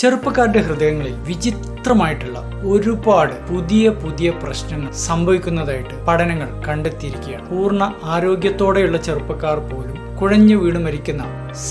ചെറുപ്പക്കാരുടെ ഹൃദയങ്ങളിൽ വിചിത്രമായിട്ടുള്ള ഒരുപാട് പുതിയ പ്രശ്നങ്ങൾ സംഭവിക്കുന്നതായിട്ട് പഠനങ്ങൾ കണ്ടെത്തിയിരിക്കുകയാണ്. പൂർണ്ണ ആരോഗ്യത്തോടെയുള്ള ചെറുപ്പക്കാർ പോലും കുഴഞ്ഞു വീണ് മരിക്കുന്ന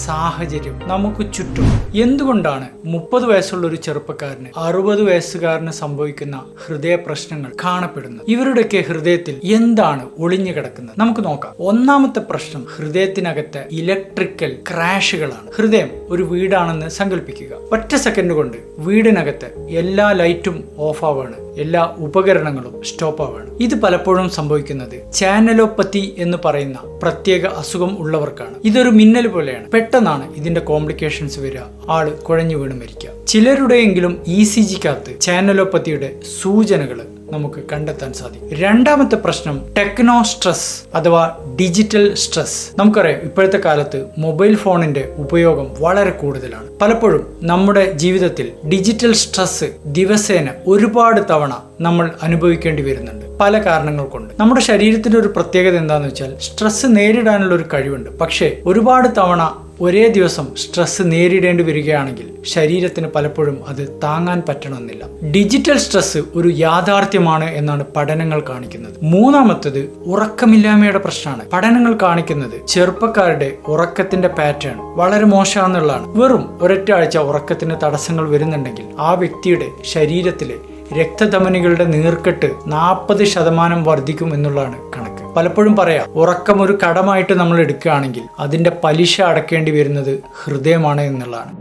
സാഹചര്യം നമുക്ക് ചുറ്റും. എന്തുകൊണ്ടാണ് 30 വയസ്സുള്ള ഒരു ചെറുപ്പക്കാരന് 60 വയസ്സുകാരന് സംഭവിക്കുന്ന ഹൃദയ പ്രശ്നങ്ങൾ കാണപ്പെടുന്നത്? ഇവരുടെയൊക്കെ ഹൃദയത്തിൽ എന്താണ് ഒളിഞ്ഞു കിടക്കുന്നത്? നമുക്ക് നോക്കാം. ഒന്നാമത്തെ പ്രശ്നം ഹൃദയത്തിനകത്തെ ഇലക്ട്രിക്കൽ ക്രാഷുകളാണ്. ഹൃദയം ഒരു വീടാണെന്ന് സങ്കല്പിക്കുക. ഒറ്റ സെക്കൻഡ് കൊണ്ട് വീടിനകത്ത് എല്ലാ ലൈറ്റും ഓഫ് ആവാണ്, എല്ലാ ഉപകരണങ്ങളും സ്റ്റോപ്പ് ആവാണ്. ഇത് പലപ്പോഴും സംഭവിക്കുന്നത് ചാനലോപ്പത്തി എന്ന് പറയുന്ന പ്രത്യേക അസുഖം ഉള്ളവർക്കാണ്. ഇതൊരു മിന്നൽ പോലെയാണ്. പെട്ടെന്നാണ് ഇതിന്റെ കോംപ്ലിക്കേഷൻസ് വരിക, ആള് കുഴഞ്ഞു വീണ് മരിക്കുക. ചിലരുടെയെങ്കിലും ECGക്കകത്ത് ചാനലോപ്പത്തിയുടെ സൂചനകൾ നമുക്ക് കണ്ടെത്താൻ സാധിക്കും. രണ്ടാമത്തെ പ്രശ്നം ടെക്നോ സ്ട്രെസ് അഥവാ ഡിജിറ്റൽ സ്ട്രെസ്. നമുക്കറിയാം, ഇപ്പോഴത്തെ കാലത്ത് മൊബൈൽ ഫോണിന്റെ ഉപയോഗം വളരെ കൂടുതലാണ്. പലപ്പോഴും നമ്മുടെ ജീവിതത്തിൽ ഡിജിറ്റൽ സ്ട്രെസ് ദിവസേന ഒരുപാട് തവണ നമ്മൾ അനുഭവിക്കേണ്ടി വരുന്നുണ്ട്, പല കാരണങ്ങൾ കൊണ്ട്. നമ്മുടെ ശരീരത്തിന്റെ ഒരു പ്രത്യേകത എന്താണെന്ന് വെച്ചാൽ സ്ട്രെസ് നേരിടാനുള്ള ഒരു കഴിവുണ്ട്. പക്ഷേ ഒരുപാട് തവണ ഒരേ ദിവസം സ്ട്രെസ് നേരിടേണ്ടി വരികയാണെങ്കിൽ ശരീരത്തിന് പലപ്പോഴും അത് താങ്ങാൻ പറ്റണമെന്നില്ല. ഡിജിറ്റൽ സ്ട്രെസ് ഒരു യാഥാർത്ഥ്യമാണ് എന്നാണ് പഠനങ്ങൾ കാണിക്കുന്നത്. മൂന്നാമത്തത് ഉറക്കമില്ലായ്മയുടെ പ്രശ്നമാണ്. പഠനങ്ങൾ കാണിക്കുന്നത് ചെറുപ്പക്കാരുടെ ഉറക്കത്തിന്റെ പാറ്റേൺ വളരെ മോശമാണെന്നുള്ളതാണ്. വെറും ഒരൊറ്റ ആഴ്ച ഉറക്കത്തിന് തടസ്സങ്ങൾ വരുന്നുണ്ടെങ്കിൽ ആ വ്യക്തിയുടെ ശരീരത്തിലെ രക്തധമനികളുടെ നീർക്കെട്ട് 40% വർദ്ധിക്കും എന്നുള്ളതാണ് കണക്ക്. പലപ്പോഴും പറയാം, ഉറക്കം ഒരു കടമായിട്ട് നമ്മൾ എടുക്കുകയാണെങ്കിൽ അതിന്റെ പലിശ അടക്കേണ്ടി വരുന്നത് ഹൃദയമാണ് എന്നുള്ളതാണ്.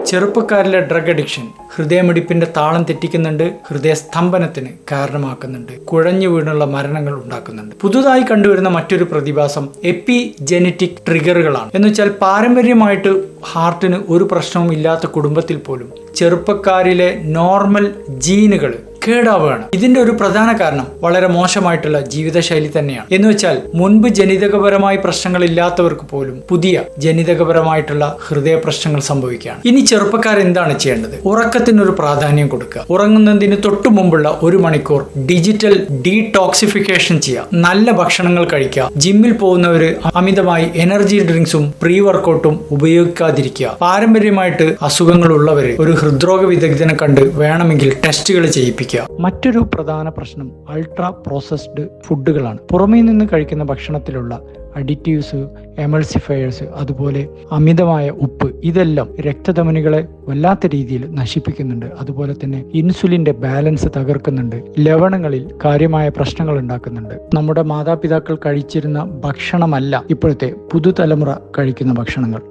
ചെറുപ്പക്കാരിലെ ഡ്രഗ് അഡിക്ഷൻ ഹൃദയമിടിപ്പിന്റെ താളം തെറ്റിക്കുന്നുണ്ട്, ഹൃദയസ്തംഭനത്തിന് കാരണമാക്കുന്നുണ്ട്, കുഴഞ്ഞു വീണുള്ള മരണങ്ങൾ ഉണ്ടാക്കുന്നുണ്ട്. പുതുതായി കണ്ടുവരുന്ന മറ്റൊരു പ്രതിഭാസം എപ്പിജെനറ്റിക് ട്രിഗറുകളാണ്. എന്ന് വെച്ചാൽ പാരമ്പര്യമായിട്ട് ഹാർട്ടിന് ഒരു പ്രശ്നവും ഇല്ലാത്ത കുടുംബത്തിൽ പോലും ചെറുപ്പക്കാരിലെ നോർമൽ ജീനുകൾ കേടാവുകയാണ്. ഇതിന്റെ ഒരു പ്രധാന കാരണം വളരെ മോശമായിട്ടുള്ള ജീവിതശൈലി തന്നെയാണ്. എന്ന് വെച്ചാൽ മുൻപ് ജനിതകപരമായി പ്രശ്നങ്ങൾ ഇല്ലാത്തവർക്ക് പോലും പുതിയ ജനിതകപരമായിട്ടുള്ള ഹൃദയ പ്രശ്നങ്ങൾ സംഭവിക്കുകയാണ്. ഇനി ചെറുപ്പക്കാർ എന്താണ് ചെയ്യേണ്ടത്? ഉറക്കത്തിനൊരു പ്രാധാന്യം കൊടുക്കുക. ഉറങ്ങുന്നതിന് തൊട്ടു മുമ്പുള്ള 1 മണിക്കൂർ ഡിജിറ്റൽ ഡീടോക്സിഫിക്കേഷൻ ചെയ്യുക. നല്ല ഭക്ഷണങ്ങൾ കഴിക്കുക. ജിമ്മിൽ പോകുന്നവര് അമിതമായി എനർജി ഡ്രിങ്ക്സും പ്രീ വർക്കൗട്ടും ഉപയോഗിക്കാതിരിക്കുക. പാരമ്പര്യമായിട്ട് അസുഖങ്ങളുള്ളവര് ഒരു ഹൃദ്രോഗ വിദഗ്ധനെ കണ്ട് വേണമെങ്കിൽ ടെസ്റ്റുകൾ ചെയ്യിപ്പിക്കുക. മറ്റൊരു പ്രധാന പ്രശ്നം അൾട്രാ പ്രോസസ്ഡ് ഫുഡുകളാണ്. പുറമേ നിന്ന് കഴിക്കുന്ന ഭക്ഷണത്തിലുള്ള അഡിറ്റീവ്സ്, എമൾസിഫയേഴ്സ്, അതുപോലെ അമിതമായ ഉപ്പ്, ഇതെല്ലാം രക്തധമനികളെ വല്ലാത്ത രീതിയിൽ നശിപ്പിക്കുന്നുണ്ട്. അതുപോലെ തന്നെ ഇൻസുലിന്റെ ബാലൻസ് തകർക്കുന്നുണ്ട്. ലവണങ്ങളിൽ കാര്യമായ പ്രശ്നങ്ങൾ ഉണ്ടാക്കുന്നുണ്ട്. നമ്മുടെ മാതാപിതാക്കൾ കഴിച്ചിരുന്ന ഭക്ഷണമല്ല ഇപ്പോഴത്തെ പുതുതലമുറ കഴിക്കുന്ന ഭക്ഷണങ്ങൾ.